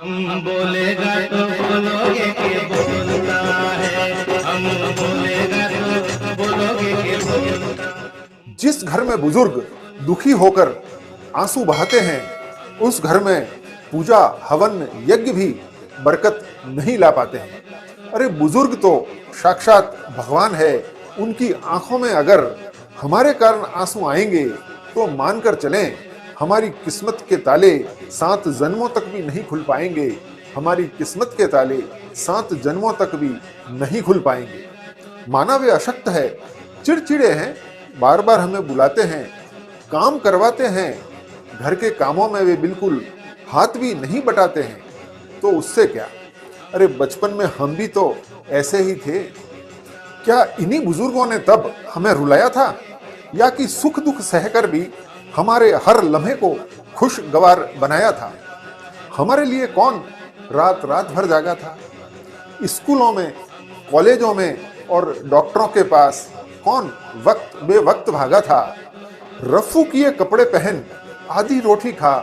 हम बोलेगा तो बोलोगे कि बोलता है, हम बोलेगा तो बोलोगे कि बोलता है। जिस घर में बुजुर्ग दुखी होकर आंसू बहाते हैं, उस घर में पूजा हवन यज्ञ भी बरकत नहीं ला पाते हैं। अरे बुजुर्ग तो साक्षात भगवान है। उनकी आंखों में अगर हमारे कारण आंसू आएंगे तो मानकर चलें, हमारी किस्मत के ताले 7 जन्मों तक भी नहीं खुल पाएंगे। हमारी किस्मत के ताले 7 जन्मों तक भी नहीं खुल पाएंगे। माना वे अशक्त है, चिड़चिड़े हैं, बार बार हमें बुलाते हैं, काम करवाते हैं, घर के कामों में वे बिल्कुल हाथ भी नहीं बटाते हैं, तो उससे क्या। अरे बचपन में हम भी तो ऐसे ही थे। क्या इन्हीं बुजुर्गों ने तब हमें रुलाया था, या कि सुख दुख सहकर भी हमारे हर लम्हे को खुशगवार बनाया था। हमारे लिए कौन रात रात भर जागा था। स्कूलों में, कॉलेजों में और डॉक्टरों के पास कौन वक्त बेवक्त भागा था। रफू किए कपड़े पहन आधी रोटी खा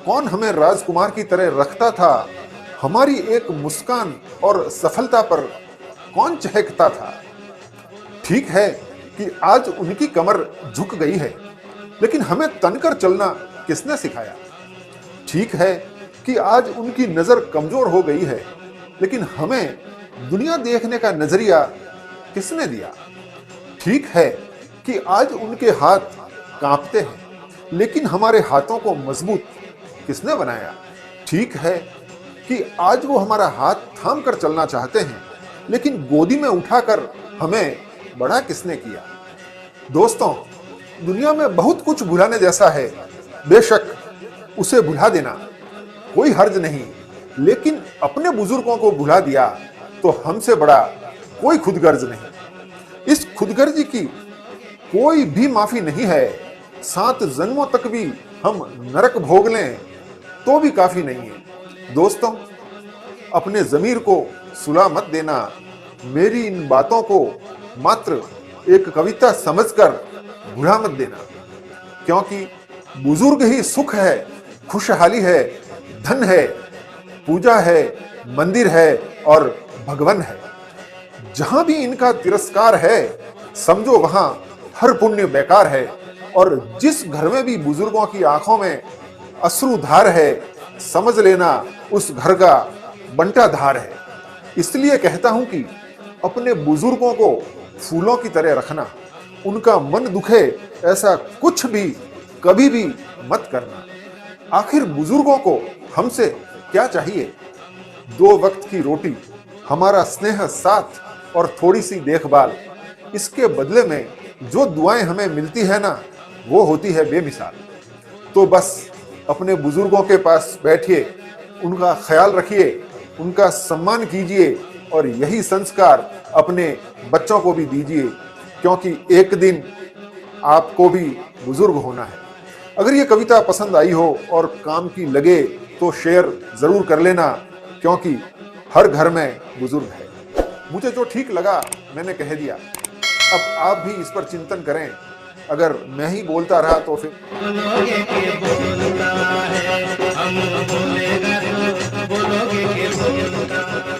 कौन हमें राजकुमार की तरह रखता था। हमारी एक मुस्कान और सफलता पर कौन चहकता था। ठीक है कि आज उनकी कमर झुक गई है, लेकिन हमें तनकर चलना किसने सिखाया। ठीक है कि आज उनकी नजर कमजोर हो गई है, लेकिन हमें दुनिया देखने का नजरिया किसने दिया। ठीक है कि आज उनके हाथ कांपते हैं, लेकिन हमारे हाथों को मजबूत किसने बनाया। ठीक है कि आज वो हमारा हाथ थाम कर चलना चाहते हैं, लेकिन गोदी में उठाकर हमें बड़ा किसने किया। दोस्तों, दुनिया में बहुत कुछ भुलाने जैसा है। बेशक उसे भुला देना कोई हर्ज नहीं, लेकिन अपने बुजुर्गों को भुला दिया तो हमसे बड़ा कोई खुदगर्ज नहीं। इस खुदगर्जी की कोई भी माफी नहीं है। 7 जन्मों तक भी हम नरक भोग लें तो भी काफी नहीं है। दोस्तों, अपने जमीर को सुला मत देना। मेरी इन बातों को मात्र एक कविता समझकर भुला मत देना, क्योंकि बुजुर्ग ही सुख है, खुशहाली है, धन है, पूजा है, मंदिर है और भगवान है। जहां भी इनका तिरस्कार है, समझो वहां हर पुण्य बेकार है। और जिस घर में भी बुजुर्गों की आंखों में अश्रुधार है, समझ लेना उस घर का बंटा धार है। इसलिए कहता हूं कि अपने बुजुर्गों को फूलों की तरह रखना। उनका मन दुखे ऐसा कुछ भी कभी भी मत करना। आखिर बुजुर्गों को हमसे क्या चाहिए। 2 वक्त की रोटी, हमारा स्नेह साथ और थोड़ी सी देखभाल। इसके बदले में जो दुआएं हमें मिलती है ना, वो होती है बेमिसाल। तो बस अपने बुजुर्गों के पास बैठिए, उनका ख्याल रखिए, उनका सम्मान कीजिए और यही संस्कार अपने बच्चों को भी दीजिए, क्योंकि एक दिन आपको भी बुजुर्ग होना है। अगर ये कविता पसंद आई हो और काम की लगे तो शेयर जरूर कर लेना, क्योंकि हर घर में बुजुर्ग है। मुझे जो ठीक लगा मैंने कह दिया। अब आप भी इस पर चिंतन करें। अगर मैं ही बोलता रहा तो फिर बोलोगे कि बोलता है, हम बोलेगा तो बोलोगे कि बोलता है।